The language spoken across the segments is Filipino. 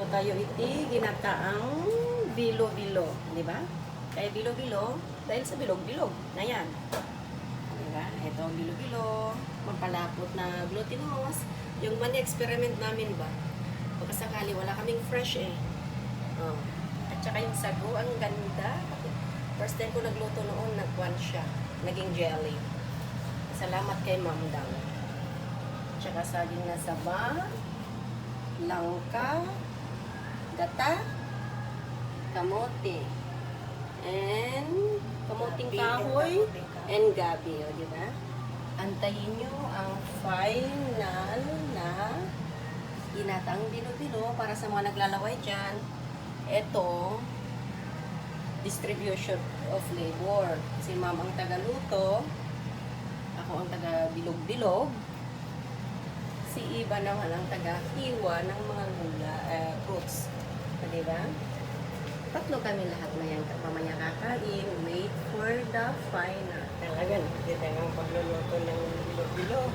tayo iti ginataang bilo-bilo, di ba? Kaya bilo-bilo, dahil sa bilog-bilog na yan. Di ba? Ito ang bilo-bilo, mapalapot na glutinous. Yung mani experiment namin ba? Pagkasakali, wala kaming fresh eh. Oh. At saka yung sago, ang ganda. First time ko nagluto noon, nagwan siya. Naging jelly. Salamat kay Ma'am Dang. Tsaka saging na saba, langka, gata, kamote, and kamuting kahoy, and gabi, o, di ba? Antayin nyo ang final na ginataang bilo-bilo para sa mga naglalaway dyan. Ito, distribution of labor. Si Ma'am ang tagaluto, ako ang taga-bilog-bilog, si Iba naman ang taga-hiwa ng mga fruits. Diba? Tatlo kami lahat mamaya kakain. Wait for the final. Talaga, nakikita nga pagluluto ng bilog-bilog.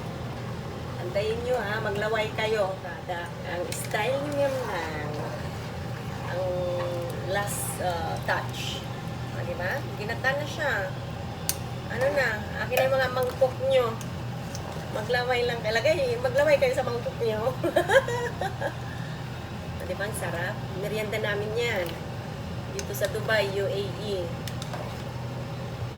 Antayin nyo ha, maglaway kayo. Ang style nyo lang, ang last touch. Diba? Ginata na siya. Ano na, akin na yung mga mangkok nyo. Maglaway lang kalagay. Maglaway kayo sa mangkok nyo. Diba, ang sarap. Merienda namin yan. Dito sa Dubai, UAE.